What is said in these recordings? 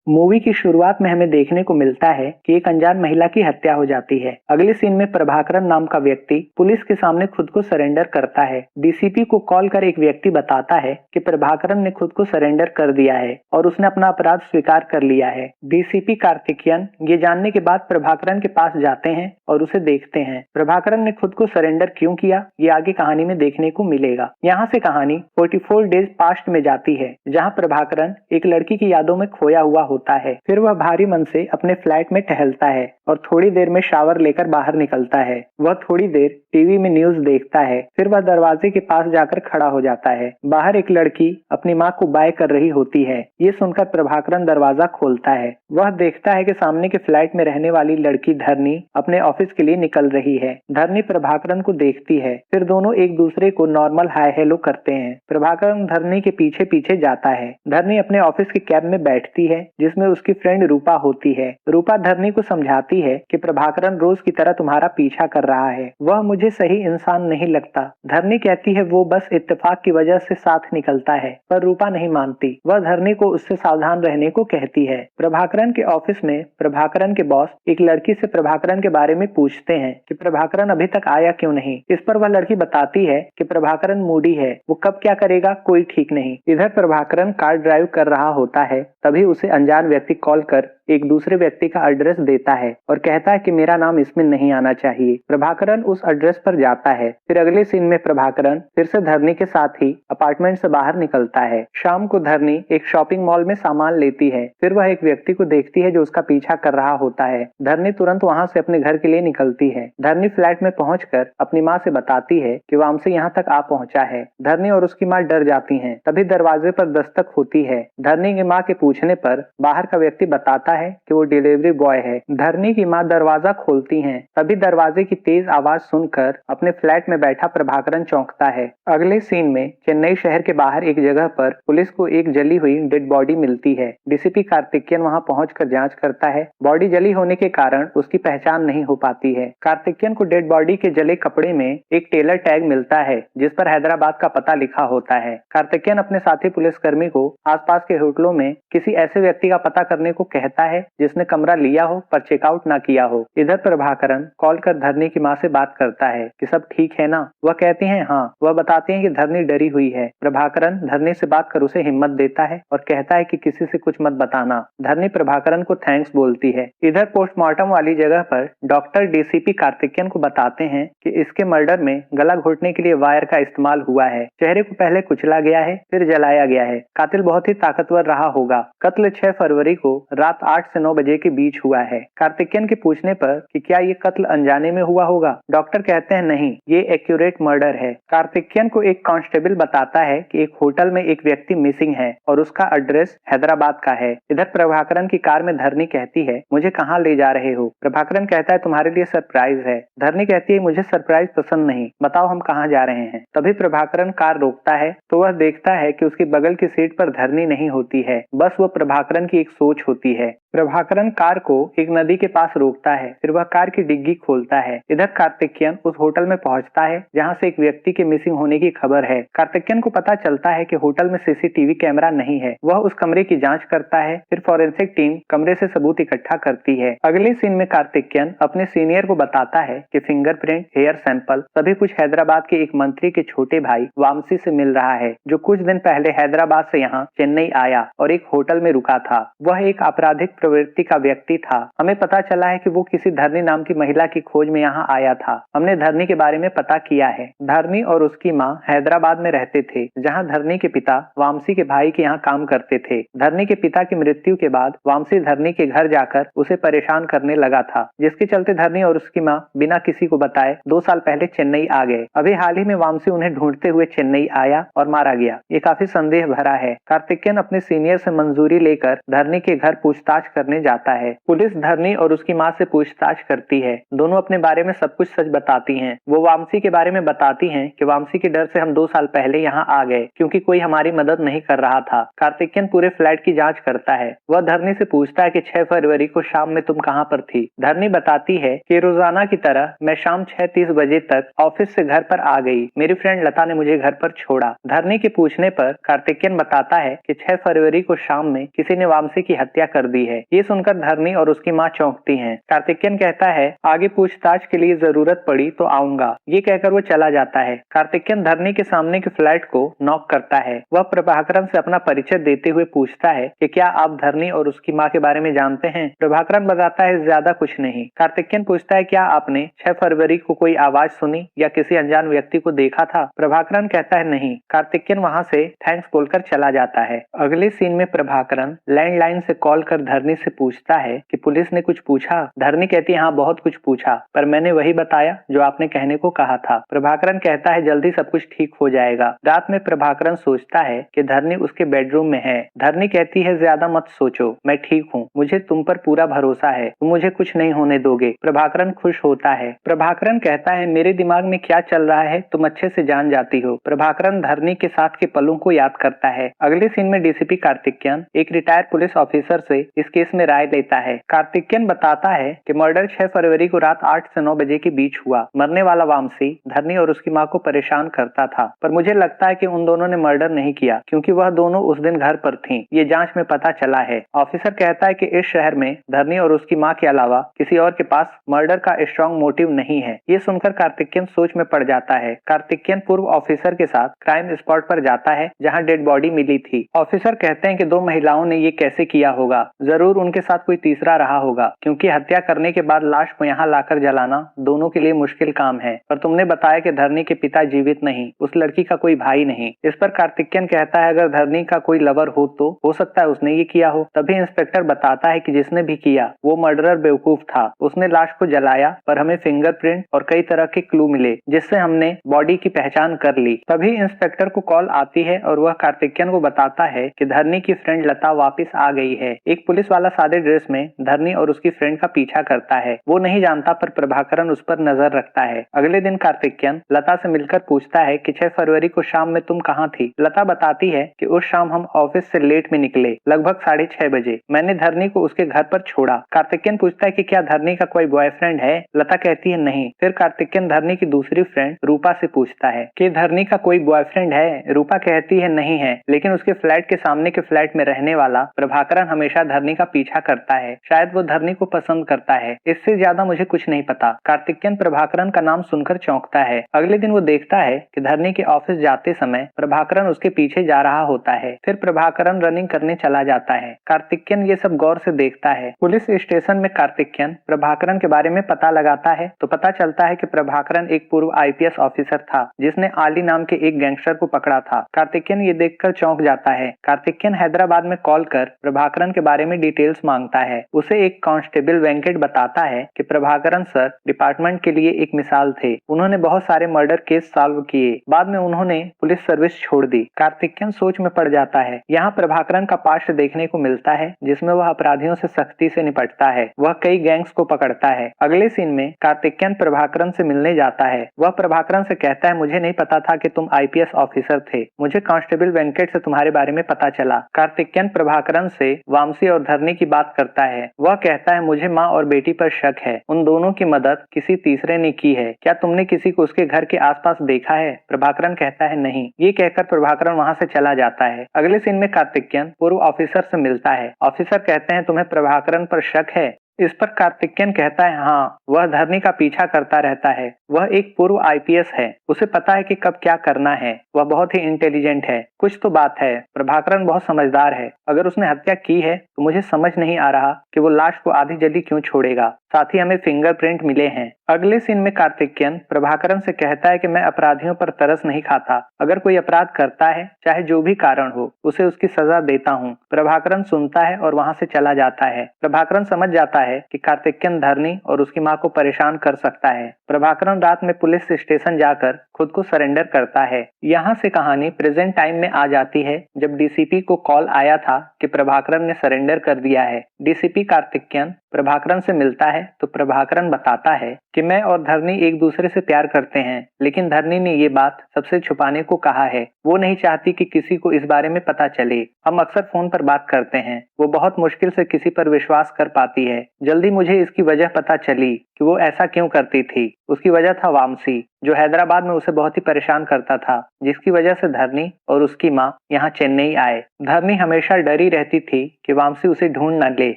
Movie की शुरुआत में हमें देखने को मिलता है कि एक अनजान महिला की हत्या हो जाती है। अगले सीन में प्रभाकरन नाम का व्यक्ति पुलिस के सामने खुद को सरेंडर करता है। डीसीपी को कॉल कर एक व्यक्ति बताता है कि प्रभाकरन ने खुद को सरेंडर कर दिया है और उसने अपना अपराध स्वीकार कर लिया है। डीसीपी कार्तिकेयन ये जानने के बाद प्रभाकरन के पास जाते हैं और उसे देखते हैं। प्रभाकरन ने खुद को सरेंडर क्यों किया, ये आगे कहानी में देखने को मिलेगा। यहाँ से कहानी 44 डेज पास्ट में जाती है, जहाँ प्रभाकरन एक लड़की की यादों में खोया हुआ होता है। फिर वह भारी मन से अपने फ्लैट में टहलता है और थोड़ी देर में शावर लेकर बाहर निकलता है। वह थोड़ी देर टीवी में न्यूज देखता है। फिर वह दरवाजे के पास जाकर खड़ा हो जाता है। बाहर एक लड़की अपनी माँ को बाय कर रही होती है। ये सुनकर प्रभाकरन दरवाजा खोलता है। वह देखता है कि सामने के फ्लैट में रहने वाली लड़की धरनी अपने ऑफिस के लिए निकल रही है। धरनी प्रभाकरन को देखती है। फिर दोनों एक दूसरे को नॉर्मल हाय हेलो करते हैं। प्रभाकरन धरनी के पीछे पीछे जाता है। धरनी अपने ऑफिस के कैब में बैठती है, जिसमें उसकी फ्रेंड रूपा होती है। रूपा धरनी को समझाती है कि प्रभाकरन रोज की तरह तुम्हारा पीछा कर रहा है, वह मुझे सही इंसान नहीं लगता। धरनी कहती है वो बस इत्तेफाक की वजह से साथ निकलता है, पर रूपा नहीं मानती। वह धरनी को उससे सावधान रहने को कहती है। प्रभाकरन के ऑफिस में प्रभाकरन के बॉस एक लड़की से प्रभाकरन के बारे में पूछते हैं कि प्रभाकरन अभी तक आया क्यों नहीं। इस पर वह लड़की बताती है कि प्रभाकरन मूडी है, वो कब क्या करेगा कोई ठीक नहीं। इधर प्रभाकरन कार ड्राइव कर रहा होता है, तभी उसे अनजान व्यक्ति कॉल कर एक दूसरे व्यक्ति का एड्रेस देता है और कहता है कि मेरा नाम इसमें नहीं आना चाहिए। प्रभाकरन उस एड्रेस पर जाता है। फिर अगले सीन में प्रभाकरन फिर से धरनी के साथ ही अपार्टमेंट से बाहर निकलता है। शाम को धरनी एक शॉपिंग मॉल में सामान लेती है। फिर वह एक व्यक्ति को देखती है जो उसका पीछा कर रहा होता है। धरनी तुरंत वहां से अपने घर के लिए निकलती है। धरनी फ्लैट में पहुंचकर अपनी माँ से बताती है कि वामसी यहाँ तक आ पहुंचा है। धरनी और उसकी माँ डर जाती हैं। तभी दरवाजे पर दस्तक होती है। धरनी की माँ के पूछने पर बाहर का व्यक्ति बताता है कि वो डिलीवरी बॉय है। धरनी की माँ दरवाजा खोलती हैं। तभी दरवाजे की तेज आवाज सुनकर अपने फ्लैट में बैठा प्रभाकरन चौंकता है। अगले सीन में चेन्नई शहर के बाहर एक जगह पर पुलिस को एक जली हुई डेड बॉडी मिलती है। डीसीपी कार्तिकेयन वहां पहुंचकर जांच करता है। बॉडी जली होने के कारण उसकी पहचान नहीं हो पाती है। कार्तिकेयन को डेड बॉडी के जले कपड़े में एक टेलर टैग मिलता है, जिस पर हैदराबाद का पता लिखा होता है। कार्तिकेयन अपने साथी पुलिसकर्मी को आसपास के होटलों में किसी ऐसे व्यक्ति का पता करने को कहता है जिसने कमरा लिया हो पर चेकआउट ना किया हो। इधर प्रभाकरन कॉल कर धरनी की माँ से बात करता है कि सब ठीक है ना। वह कहती हैं हाँ। वह बताते हैं कि धरनी डरी हुई है। प्रभाकरन धरनी से बात कर उसे हिम्मत देता है और कहता है कि किसी से कुछ मत बताना। धरनी प्रभाकरन को थैंक्स बोलती है। इधर पोस्टमार्टम वाली जगह पर डॉक्टर डीसीपी कार्तिकेयन को बताते हैं कि इसके मर्डर में गला घोटने के लिए वायर का इस्तेमाल हुआ है। चेहरे को पहले कुचला गया है, फिर जलाया गया है। कातिल बहुत ही ताकतवर रहा होगा। कत्ल 6 फरवरी को रात 8 से 9 बजे के बीच हुआ है। कार्तिकेयन के पूछने पर कि क्या ये कत्ल अनजाने में हुआ होगा, डॉक्टर कहते हैं नहीं, ये एक्यूरेट मर्डर है। कार्तिकेयन को एक कांस्टेबल बताता है कि एक होटल में एक व्यक्ति मिसिंग है और उसका एड्रेस हैदराबाद का है। इधर प्रभाकरन की कार में धरनी कहती है मुझे कहाँ ले जा रहे हो। प्रभाकरन कहता है तुम्हारे लिए सरप्राइज है। धरनी कहती है मुझे सरप्राइज पसंद नहीं, बताओ हम कहाँ जा रहे हैं। तभी प्रभाकरन कार रोकता है तो वह देखता है कि उसकी बगल की सीट पर धरनी नहीं होती है, बस वो प्रभाकरन की एक सोच होती है। प्रभाकरन कार को एक नदी के पास रोकता है। फिर वह कार की डिग्गी खोलता है। इधर कार्तिकेयन उस होटल में पहुंचता है जहां से एक व्यक्ति के मिसिंग होने की खबर है। कार्तिकेयन को पता चलता है कि होटल में सीसीटीवी कैमरा नहीं है। वह उस कमरे की जांच करता है। फिर फॉरेंसिक टीम कमरे से सबूत इकट्ठा करती है। अगले सीन में कार्तिकेयन अपने सीनियर को बताता है कि फिंगरप्रिंट, हेयर सैंपल सभी कुछ हैदराबाद के एक मंत्री के छोटे भाई वामसी से मिल रहा है, जो कुछ दिन पहले हैदराबाद से यहाँ चेन्नई आया और एक होटल में रुका था। वह एक आपराधिक प्रवृत्ति का व्यक्ति था। हमें पता चला है कि वो किसी धरनी नाम की महिला की खोज में यहाँ आया था। हमने धरनी के बारे में पता किया है। धरनी और उसकी माँ हैदराबाद में रहते थे, जहाँ धरनी के पिता वामसी के भाई के यहाँ काम करते थे। धरनी के पिता की मृत्यु के बाद वामसी धरनी के घर जाकर उसे परेशान करने लगा था, जिसके चलते धरनी और उसकी माँ बिना किसी को बताए 2 साल पहले चेन्नई आ गए। अभी हाल ही में वामसी उन्हें ढूंढते हुए चेन्नई आया और मारा गया। ये काफी संदेह भरा है। कार्तिकेयन अपने सीनियर से मंजूरी लेकर धरनी के घर पूछताछ करने जाता है। पुलिस धरनी और उसकी माँ से पूछताछ करती है। दोनों अपने बारे में सब कुछ सच बताती हैं। वो वामसी के बारे में बताती हैं कि वामसी के डर से हम 2 साल पहले यहाँ आ गए क्योंकि कोई हमारी मदद नहीं कर रहा था। कार्तिकेयन पूरे फ्लैट की जांच करता है। वह धरनी से पूछता है कि 6 फरवरी को शाम में तुम कहाँ पर थी। धरनी बताती है कि रोजाना की तरह मैं शाम 6:30 बजे तक ऑफिस से घर पर आ गई। मेरी फ्रेंड लता ने मुझे घर पर छोड़ा। धरनी के पूछने पर कार्तिकेयन बताता है कि 6 फरवरी को शाम में किसी ने वामसी की हत्या कर दी है। ये सुनकर धरनी और उसकी माँ चौंकती हैं। कार्तिकेयन कहता है आगे पूछताछ के लिए जरूरत पड़ी तो आऊंगा। ये कहकर वो चला जाता है। कार्तिकेयन धरनी के सामने के फ्लैट को नॉक करता है। वह प्रभाकरन से अपना परिचय देते हुए पूछता है कि क्या आप धरनी और उसकी माँ के बारे में जानते हैं। प्रभाकरन बताता है ज्यादा कुछ नहीं। कार्तिकेयन पूछता है क्या आपने 6 फरवरी को कोई आवाज सुनी या किसी अनजान व्यक्ति को देखा था। प्रभाकरन कहता है नहीं। कार्तिकेयन वहां से थैंक्स बोलकर चला जाता है। अगले सीन में प्रभाकरन लैंडलाइन से कॉल कर धरनी से पूछता है कि पुलिस ने कुछ पूछा। धरनी कहती है हाँ बहुत कुछ पूछा, पर मैंने वही बताया जो आपने कहने को कहा था। प्रभाकरन कहता है जल्दी सब कुछ ठीक हो जाएगा। रात में प्रभाकरन सोचता है कि धरनी उसके बेडरूम में है। धरनी कहती है ज्यादा मत सोचो, मैं ठीक हूँ, मुझे तुम पर पूरा भरोसा है, तुम मुझे कुछ नहीं होने दोगे। प्रभाकरन खुश होता है। प्रभाकरन कहता है मेरे दिमाग में क्या चल रहा है तुम अच्छे से जान जाती हो। प्रभाकरन धरनी के साथ के पलों को याद करता है। अगले सीन में डीसीपी कार्तिकेयन एक रिटायर्ड पुलिस ऑफिसर से इस केस में राय लेता है। कार्तिकेयन बताता है कि मर्डर 6 फरवरी को रात 8 से 9 बजे के बीच हुआ। मरने वाला वामसी धरनी और उसकी माँ को परेशान करता था, पर मुझे लगता है कि उन दोनों ने मर्डर नहीं किया क्योंकि वह दोनों उस दिन घर पर थीं। ये जांच में पता चला है। ऑफिसर कहता है कि इस शहर में धरनी और उसकी माँ के अलावा किसी और के पास मर्डर का स्ट्रॉन्ग मोटिव नहीं है। ये सुनकर कार्तिकेयन सोच में पड़ जाता है। कार्तिकेयन पूर्व ऑफिसर के साथ क्राइम स्पॉट पर जाता है जहां डेड बॉडी मिली थी। ऑफिसर कहते हैं कि 2 महिलाओं ने ये कैसे किया होगा, जरूर उनके साथ कोई तीसरा रहा होगा क्योंकि हत्या करने के बाद लाश को यहाँ लाकर जलाना दोनों के लिए मुश्किल काम है। पर तुमने बताया कि धरनी के पिता जीवित नहीं, उस लड़की का कोई भाई नहीं। इस पर कार्तिकेयन कहता है अगर धरनी का कोई लवर हो तो हो सकता है उसने ये किया हो। तभी इंस्पेक्टर बताता है कि जिसने भी किया वो मर्डरर बेवकूफ था। उसने लाश को जलाया पर हमें फिंगरप्रिंट और कई तरह के क्लू मिले जिससे हमने बॉडी की पहचान कर ली। तभी इंस्पेक्टर को कॉल आती है और वह कार्तिकेयन को बताता है कि धरनी की फ्रेंड लता वापस आ गई है। एक पुलिस वाला सादे ड्रेस में धरनी और उसकी फ्रेंड का पीछा करता है। वो नहीं जानता पर प्रभाकरन उस पर नजर रखता है। अगले दिन कार्तिकेयन लता से मिलकर पूछता है कि 6 फरवरी को शाम में तुम कहाँ थी। लता बताती है कि उस शाम हम ऑफिस से लेट में निकले, लगभग 6:30 बजे। मैंने धरनी को उसके घर पर छोड़ा। कार्तिकेयन पूछता है कि क्या धरनी का कोई बॉयफ्रेंड है। लता कहती है नहीं। फिर कार्तिकेयन धरनी की दूसरी फ्रेंड रूपा से पूछता है कि धरनी का कोई बॉयफ्रेंड है। रूपा कहती है नहीं है, लेकिन उसके फ्लैट के सामने के फ्लैट में रहने वाला प्रभाकरन हमेशा धरनी का पीछा करता है। शायद वो धरनी को पसंद करता है। इससे ज्यादा मुझे कुछ नहीं पता। कार्तिकेयन प्रभाकरन का नाम सुनकर चौंकता है। अगले दिन वो देखता है कि धरनी के ऑफिस जाते समय प्रभाकरन उसके पीछे जा रहा होता है। फिर प्रभाकरन रनिंग करने चला जाता है। कार्तिकेयन ये सब गौर से देखता है। पुलिस स्टेशन में कार्तिकेयन प्रभाकरन के बारे में पता लगाता है तो पता चलता है कि प्रभाकरन एक पूर्व आईपीएस ऑफिसर था जिसने आली नाम के एक गैंगस्टर को पकड़ा था। कार्तिकेयन ये देखकर चौंक जाता है। कार्तिकेयन हैदराबाद में कॉल कर प्रभाकरन के बारे में डिटेल्स मांगता है। उसे एक कांस्टेबल वेंकट बताता है कि प्रभाकरन सर डिपार्टमेंट के लिए एक मिसाल थे। उन्होंने बहुत सारे मर्डर केस सॉल्व किए, बाद में उन्होंने पुलिस सर्विस छोड़ दी। कार्तिकेयन सोच में पड़ जाता है। यहाँ प्रभाकरन का पास्ट देखने को मिलता है जिसमें वह अपराधियों से सख्ती से निपटता है। वह कई गैंग्स को पकड़ता है। अगले सीन में कार्तिकेयन प्रभाकरन से मिलने जाता है। वह प्रभाकरन से कहता है मुझे नहीं पता था कि तुम आईपीएस ऑफिसर थे, मुझे कांस्टेबल वेंकट से तुम्हारे बारे में पता चला। कार्तिकेयन प्रभाकरन से वामसी और धरनी की बात करता है। वह कहता है मुझे माँ और बेटी पर शक है, उन दोनों की मदद किसी तीसरे ने की है। क्या तुमने किसी को उसके घर के आसपास देखा है। प्रभाकरन कहता है नहीं। ये कहकर प्रभाकरन वहां से चला जाता है। अगले सीन में कार्तिकेयन पूर्व ऑफिसर से मिलता है। ऑफिसर कहते हैं तुम्हें प्रभाकरन पर शक है। इस पर कार्तिकेयन कहता है हाँ, वह धरनी का पीछा करता रहता है। वह एक पूर्व आईपीएस है, उसे पता है कि कब क्या करना है। वह बहुत ही इंटेलिजेंट है। कुछ तो बात है, प्रभाकरन बहुत समझदार है। अगर उसने हत्या की है तो मुझे समझ नहीं आ रहा कि वो लाश को आधी जली क्यों छोड़ेगा। साथ ही हमें फिंगरप्रिंट मिले हैं। अगले सीन में कार्तिकेयन प्रभाकरन से कहता है कि मैं अपराधियों पर तरस नहीं खाता, अगर कोई अपराध करता है चाहे जो भी कारण हो उसे उसकी सजा देता हूँ। प्रभाकरन सुनता है और वहां से चला जाता है। प्रभाकरन समझ जाता है कि कार्तिकेयन धरनी और उसकी माँ को परेशान कर सकता है। प्रभाकरन रात में पुलिस स्टेशन जाकर खुद को सरेंडर करता है। यहाँ से कहानी प्रेजेंट टाइम में आ जाती है जब डीसीपी को कॉल आया था कि प्रभाकरन ने सरेंडर कर दिया है। डीसीपी कार्तिकेयन प्रभाकरन से मिलता है तो प्रभाकरन बताता है कि मैं और धरनी एक दूसरे से प्यार करते हैं, लेकिन धरनी ने ये बात सबसे छुपाने को कहा है। वो नहीं चाहती कि किसी को इस बारे में पता चले। हम अक्सर फोन पर बात करते हैं, वो बहुत मुश्किल से किसी पर विश्वास कर पाती है। जल्दी मुझे इसकी वजह पता चली कि वो ऐसा क्यों करती थी। उसकी वजह था वामसी, जो हैदराबाद में उसे बहुत ही परेशान करता था, जिसकी वजह से धरनी और उसकी माँ यहाँ चेन्नई आए। धरनी हमेशा डरी रहती थी कि वामसी उसे ढूंढ न ले।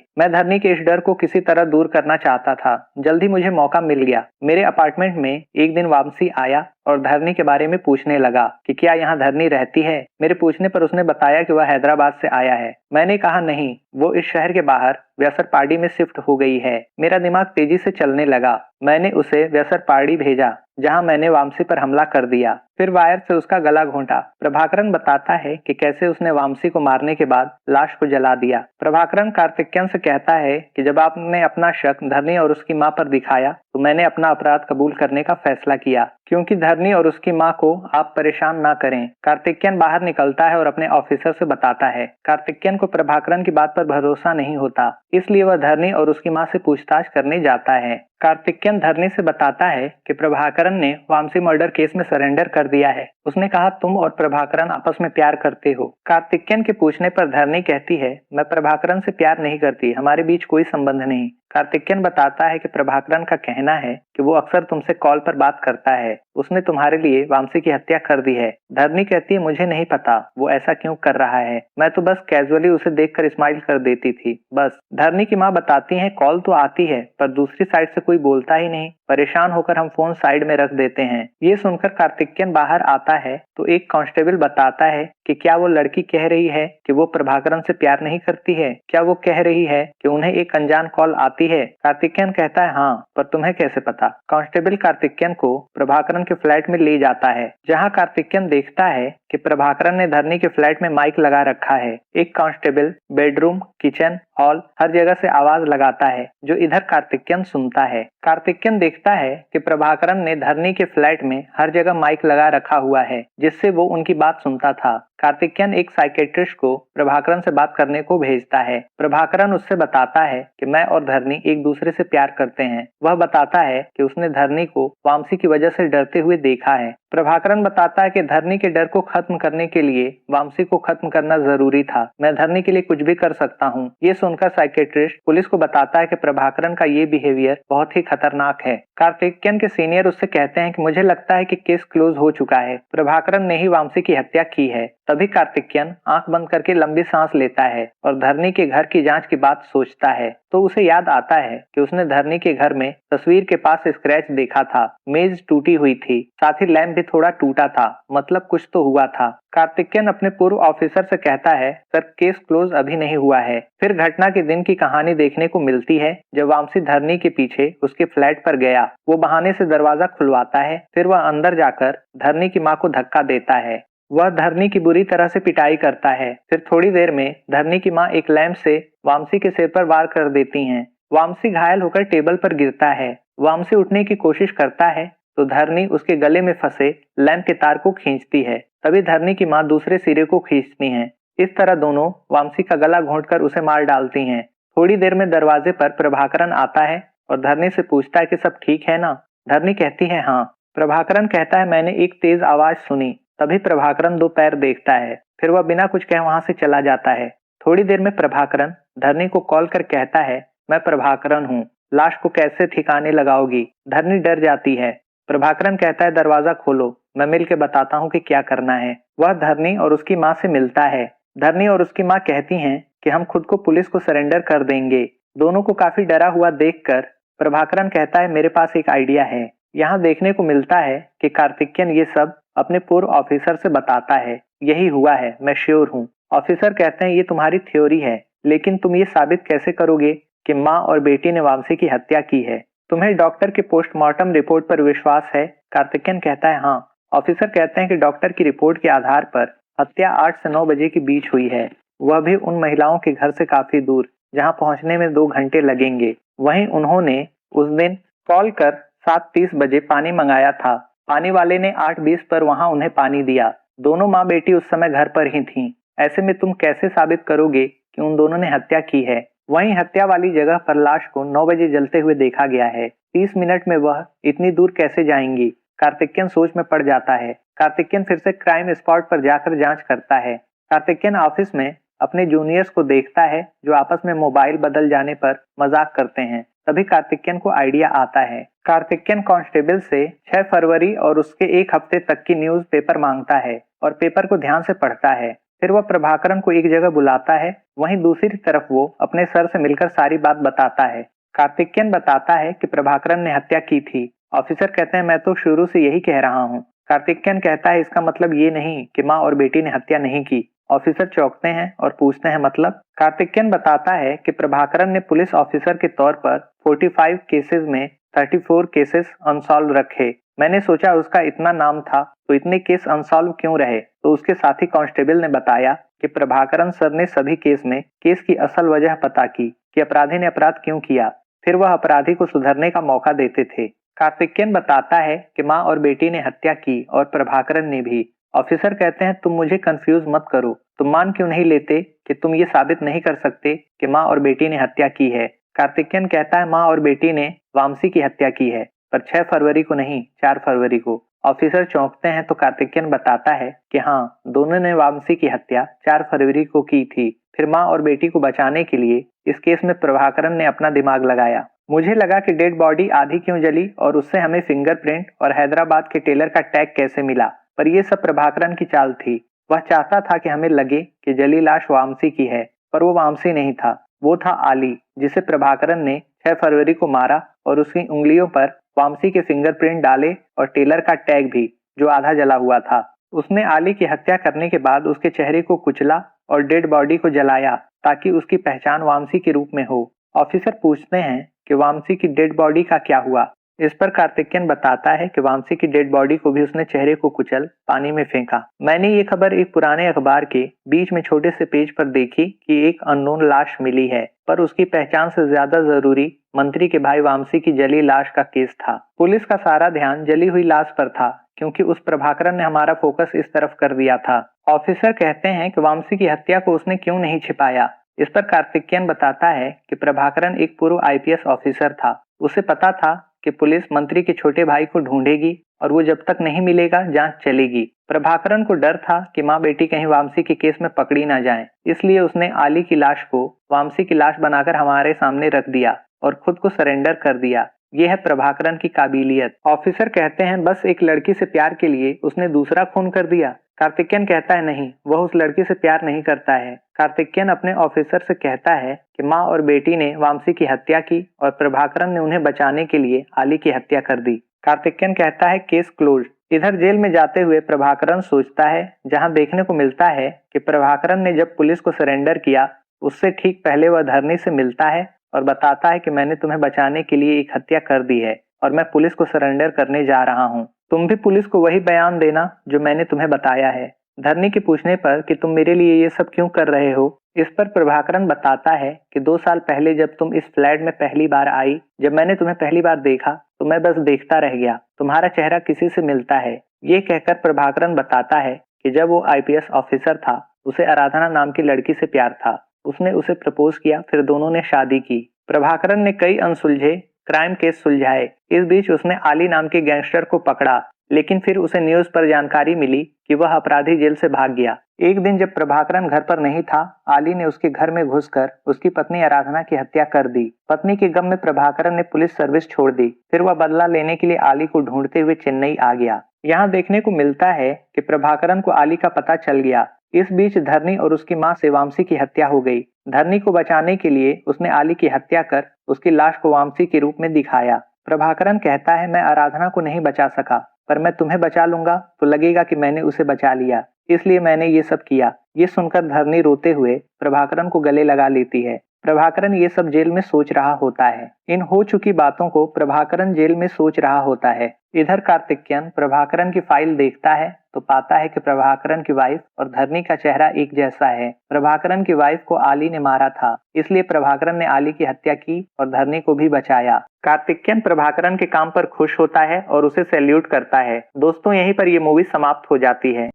मैं धरनी के इस डर को किसी तरह दूर करना चाहता था। जल्दी मुझे मौका मिल गया। मेरे अपार्टमेंट में एक दिन वामसी आया और धरनी के बारे में पूछने लगा कि क्या यहाँ धरनी रहती है। मेरे पूछने पर उसने बताया कि वह हैदराबाद से आया है। मैंने कहा नहीं, वो इस शहर के बाहर व्यासरपाड़ी में शिफ्ट हो गई है। मेरा दिमाग तेजी से चलने लगा। मैंने उसे व्यासरपाड़ी भेजा, जहां मैंने वामसी पर हमला कर दिया, फिर वायर से उसका गला घोंटा। प्रभाकरन बताता है कि कैसे उसने वामसी को मारने के बाद लाश को जला दिया। प्रभाकरन कार्तिकेयन से कहता है कि जब आपने अपना शक धरनी और उसकी माँ पर दिखाया तो मैंने अपना अपराध कबूल करने का फैसला किया, क्योंकि धरनी और उसकी माँ को आप परेशान ना करें। कार्तिकेयन बाहर निकलता है और अपने ऑफिसर से बताता है। कार्तिकेयन को प्रभाकरन की बात पर भरोसा नहीं होता, इसलिए वह धरनी और उसकी माँ से पूछताछ करने जाता है। कार्तिकेयन धरनी से बताता है कि प्रभाकरन ने वामसी मर्डर केस में सरेंडर कर दिया है। उसने कहा तुम और प्रभाकरन आपस में प्यार करते हो। कार्तिकेयन के पूछने पर धरनी कहती है मैं प्रभाकरन से प्यार नहीं करती, हमारे बीच कोई संबंध नहीं। कार्तिकेयन बताता है कि प्रभाकरन का कहना है कि वो अक्सर तुमसे कॉल पर बात करता है, उसने तुम्हारे लिए वामसी की हत्या कर दी है। धरनी कहती है मुझे नहीं पता वो ऐसा क्यों कर रहा है, मैं तो बस कैजुअली उसे देखकर स्माइल कर देती थी बस। धरनी की माँ बताती है कॉल तो आती है पर दूसरी साइड से कोई बोलता ही नहीं। परेशान होकर हम फोन साइड में रख देते हैं। ये सुनकर कार्तिकेयन बाहर आता है तो एक कांस्टेबल बताता है कि क्या वो लड़की कह रही है कि वो प्रभाकरन से प्यार नहीं करती है, क्या वो कह रही है कि उन्हें एक अनजान कॉल आती है। कार्तिकेयन कहता है हाँ, पर तुम्हें कैसे पता। कांस्टेबल कार्तिकेयन को प्रभाकरन के फ्लैट में ले जाता है, जहाँ कार्तिकेयन देखता है कि प्रभाकरन ने धरनी के फ्लैट में माइक लगा रखा है। एक कांस्टेबल बेडरूम, किचन, हॉल हर जगह से आवाज लगाता है, जो इधर कार्तिकेयन सुनता है। कार्तिकेयन देखता है कि प्रभाकरन ने धरनी के फ्लैट में हर जगह माइक लगा रखा हुआ है, जिससे वो उनकी बात सुनता था। कार्तिकेयन एक साइकेट्रिस्ट को प्रभाकरन से बात करने को भेजता है। प्रभाकरन उससे बताता है कि मैं और धरनी एक दूसरे से प्यार करते हैं। वह बताता है कि उसने धरनी को वामसी की वजह से डरते हुए देखा है। प्रभाकरन बताता है कि धरनी के डर को खत्म करने के लिए वामसी को खत्म करना जरूरी था। मैं धरनी के लिए कुछ भी कर सकता हूँ। ये सुनकर साइकेट्रिस्ट पुलिस को बताता है कि प्रभाकरन का ये बिहेवियर बहुत ही खतरनाक है। कार्तिकेयन के सीनियर उससे कहते हैं कि मुझे लगता है कि केस क्लोज हो चुका है, प्रभाकरन ने ही वामसी की हत्या की है। तभी कार्तिकेयन आंख बंद करके लंबी सांस लेता है और धरनी के घर की जांच की बात सोचता है तो उसे याद आता है कि उसने धरनी के घर में तस्वीर के पास स्क्रैच देखा था। मेज टूटी हुई थी, साथ ही लैंप भी थोड़ा टूटा था, मतलब कुछ तो हुआ था। कार्तिकेयन अपने पूर्व ऑफिसर से कहता है सर केस क्लोज अभी नहीं हुआ है। फिर घटना के दिन की कहानी देखने को मिलती है जब वामसी धरनी के पीछे उसके फ्लैट पर गया। वो बहाने से दरवाजा खुलवाता है, फिर वह अंदर जाकर धरनी की माँ को धक्का देता है। वह धरनी की बुरी तरह से पिटाई करता है। फिर थोड़ी देर में धरनी की माँ एक लैंप से वामसी के सिर पर वार कर देती हैं। वामसी घायल होकर टेबल पर गिरता है। वामसी उठने की कोशिश करता है तो धरनी उसके गले में फंसे लैंप के तार को खींचती है। तभी धरनी की माँ दूसरे सिरे को खींचती हैं। इस तरह दोनों वामसी का गला घोंटकर उसे मार डालती हैं। थोड़ी देर में दरवाजे पर प्रभाकरन आता है और धरनी से पूछता है कि सब ठीक है ना। धरनी कहती है हाँ। प्रभाकरन कहता है मैंने एक तेज आवाज सुनी। तभी प्रभाकरन दो पैर देखता है, फिर वह बिना कुछ कहे वहां से चला जाता है। थोड़ी देर में प्रभाकरन धरनी को कॉल कर कहता है मैं प्रभाकरन हूँ, लाश को कैसे ठिकाने लगाओगी। धरनी डर जाती है। प्रभाकरन कहता है दरवाजा खोलो, मैं मिल के बताता हूँ कि क्या करना है। वह धरनी और उसकी माँ से मिलता है। धरनी और उसकी माँ कहती हैं कि हम खुद को पुलिस को सरेंडर कर देंगे। दोनों को काफी डरा हुआ देखकर प्रभाकरन कहता है मेरे पास एक आइडिया है। यहाँ देखने को मिलता है कि कार्तिकेयन ये सब अपने पूर्व ऑफिसर से बताता है। यही हुआ है, मैं श्योर हूँ। ऑफिसर कहते हैं ये तुम्हारी थ्योरी है, लेकिन तुम ये साबित कैसे करोगे कि माँ और बेटी ने वामसी की हत्या की है। तुम्हें डॉक्टर की पोस्टमार्टम रिपोर्ट पर विश्वास है? कार्तिकेयन कहता है हाँ। ऑफिसर कहते हैं कि डॉक्टर की रिपोर्ट के आधार पर हत्या 8 से 9 बजे के बीच हुई है, वह भी उन महिलाओं के घर से काफी दूर जहां पहुंचने में 2 घंटे लगेंगे। वहीं उन्होंने उस दिन कॉल कर 7:30 बजे पानी मंगाया था। पानी वाले ने 8:20 पर वहां उन्हें पानी दिया। दोनों माँ बेटी उस समय घर पर ही थीं। ऐसे में तुम कैसे साबित करोगे कि उन दोनों ने हत्या की है? वहीं हत्या वाली जगह पर लाश को 9 बजे जलते हुए देखा गया है। 30 मिनट में वह इतनी दूर कैसे जाएंगी? कार्तिकेयन सोच में पड़ जाता है। कार्तिकेयन फिर से क्राइम स्पॉट पर जाकर जांच करता है। कार्तिकेयन ऑफिस में अपने जूनियर्स को देखता है जो आपस में मोबाइल बदल जाने पर मजाक करते हैं। तभी कार्तिकेयन को आइडिया आता है। कार्तिकेयन कांस्टेबल से 6 फरवरी और उसके 1 हफ्ते तक की न्यूज पेपर मांगता है और पेपर को ध्यान से पढ़ता है। फिर वह प्रभाकरन को एक जगह बुलाता है। वहीं दूसरी तरफ वो अपने सर से मिलकर सारी बात बताता है। कार्तिकेयन बताता है कि प्रभाकरन ने हत्या की थी। ऑफिसर कहते हैं मैं तो शुरू से यही कह रहा हूँ। कार्तिकेयन कहता है इसका मतलब ये नहीं कि माँ और बेटी ने हत्या नहीं की। ऑफिसर चौंकते हैं और पूछते हैं मतलब? कार्तिकेयन बताता है कि प्रभाकरन ने पुलिस ऑफिसर के तौर पर 45 केसेस में 34 केसेस अनसॉल्व रखे। मैंने सोचा उसका इतना नाम था तो इतने केस अनसॉल्व क्यों रहे? तो उसके साथी कांस्टेबल ने बताया कि प्रभाकरन सर ने सभी केस में केस की असल वजह पता की कि अपराधी ने अपराध क्यों किया। फिर वह अपराधी को सुधरने का मौका देते थे। कार्तिकेयन बताता है कि माँ और बेटी ने हत्या की और प्रभाकरन ने भी। ऑफिसर कहते हैं तुम मुझे कंफ्यूज मत करो। तुम मान क्यों नहीं लेते कि तुम ये साबित नहीं कर सकते कि माँ और बेटी ने हत्या की है? कार्तिकेयन कहता है माँ और बेटी ने वामसी की हत्या की है, पर 6 फरवरी को नहीं, 4 फरवरी को। ऑफिसर चौंकते हैं तो कार्तिकेयन बताता है कि हाँ, दोनों ने वामसी की हत्या 4 फरवरी को की थी। फिर माँ और बेटी को बचाने के लिए इस केस में प्रभाकरन ने अपना दिमाग लगाया। मुझे लगा कि डेड बॉडी आधी क्यों जली और उससे हमें फिंगरप्रिंट और हैदराबाद के टेलर का टैग कैसे मिला, पर यह सब प्रभाकरन की चाल थी। वह चाहता था कि हमें लगे कि जली लाश वामसी की है, पर वो वामसी नहीं था, वो था आली, जिसे प्रभाकरन ने 6 फरवरी को मारा और उसकी उंगलियों पर वामसी के फिंगरप्रिंट डाले और टेलर का टैग भी, जो आधा जला हुआ था। उसने आली की हत्या करने के बाद उसके चेहरे को कुचला और डेड बॉडी को जलाया ताकि उसकी पहचान वामसी के रूप में हो। ऑफिसर पूछते हैं कि वामसी की डेड बॉडी का क्या हुआ? इस पर कार्तिकेयन बताता है कि वामसी की डेड बॉडी को भी उसने चेहरे को कुचल पानी में फेंका। मैंने ये खबर एक पुराने अखबार के बीच में छोटे से पेज पर देखी कि एक अननोन लाश मिली है, पर उसकी पहचान से ज्यादा जरूरी मंत्री के भाई वामसी की जली लाश का केस था। पुलिस का सारा ध्यान जली हुई लाश पर था क्योंकि उस प्रभाकरन ने हमारा फोकस इस तरफ कर दिया था। ऑफिसर कहते हैं कि वामसी की हत्या को उसने क्यों नहीं छिपाया। इस पर कार्तिकेयन बताता है कि प्रभाकरन एक पूर्व आईपीएस ऑफिसर था। उसे पता था कि पुलिस मंत्री के छोटे भाई को ढूंढेगी और वो जब तक नहीं मिलेगा जांच चलेगी। प्रभाकरन को डर था कि माँ बेटी कहीं वामसी के केस में पकड़ी ना जाए, इसलिए उसने आली की लाश को वामसी की लाश बनाकर हमारे सामने रख दिया और खुद को सरेंडर कर दिया। यह है प्रभाकरन की काबिलियत। ऑफिसर कहते हैं बस एक लड़की से प्यार के लिए उसने दूसरा खून कर दिया। कार्तिकेयन कहता है नहीं, वह उस लड़की से प्यार नहीं करता है। कार्तिकेयन अपने ऑफिसर से कहता है कि माँ और बेटी ने वामसी की हत्या की और प्रभाकरन ने उन्हें बचाने के लिए आली की हत्या कर दी। कार्तिकेयन कहता है केस क्लोज। इधर जेल में जाते हुए प्रभाकरन सोचता है, जहां देखने को मिलता है कि प्रभाकरन ने जब पुलिस को सरेंडर किया उससे ठीक पहले वह धरनी से मिलता है और बताता है कि मैंने तुम्हें बचाने के लिए एक हत्या कर दी है और मैं पुलिस को सरेंडर करने जा रहा हूँ। तुम भी पुलिस को वही बयान देना जो मैंने तुम्हें बताया है। धरनी के पूछने पर कि तुम मेरे लिए ये सब क्यों कर रहे हो, इस पर प्रभाकरन बताता है कि 2 साल पहले जब तुम इस फ्लैट में पहली बार आई, जब मैंने तुम्हें पहली बार देखा तो मैं बस देखता रह गया, तुम्हारा चेहरा किसी से मिलता है। ये कहकर प्रभाकरन बताता है कि जब वो आईपीएस ऑफिसर था उसे आराधना नाम की लड़की से प्यार था। उसने उसे प्रपोज किया, फिर दोनों ने शादी की। प्रभाकरन ने कई अनसुलझे क्राइम केस सुलझाए। इस बीच उसने आली नाम के गैंगस्टर को पकड़ा, लेकिन फिर उसे न्यूज पर जानकारी मिली कि वह अपराधी जेल से भाग गया। एक दिन जब प्रभाकरन घर पर नहीं था, आली ने उसके घर में घुसकर उसकी पत्नी आराधना की हत्या कर दी। पत्नी के गम में प्रभाकरन ने पुलिस सर्विस छोड़ दी। फिर वह बदला लेने के लिए आली को ढूंढते हुए चेन्नई आ गया। यहाँ देखने को मिलता है कि प्रभाकरन को आली का पता चल गया। इस बीच धरनी और उसकी मां से वामसी की हत्या हो गई। धरनी को बचाने के लिए उसने आली की हत्या कर उसकी लाश को वामसी के रूप में दिखाया। प्रभाकरन कहता है मैं आराधना को नहीं बचा सका, पर मैं तुम्हें बचा लूंगा तो लगेगा कि मैंने उसे बचा लिया, इसलिए मैंने ये सब किया। ये सुनकर धरनी रोते हुए प्रभाकरन को गले लगा लेती है। प्रभाकरन ये सब जेल में सोच रहा होता है। इन हो चुकी बातों को प्रभाकरन जेल में सोच रहा होता है। इधर कार्तिकेयन प्रभाकरन की फाइल देखता है तो पाता है कि प्रभाकरन की वाइफ और धरनी का चेहरा एक जैसा है। प्रभाकरन की वाइफ को आली ने मारा था, इसलिए प्रभाकरन ने आली की हत्या की और धरनी को भी बचाया। कार्तिकेयन प्रभाकरन के काम पर खुश होता है और उसे सैल्यूट करता है। दोस्तों, यहीं पर ये मूवी समाप्त हो जाती है।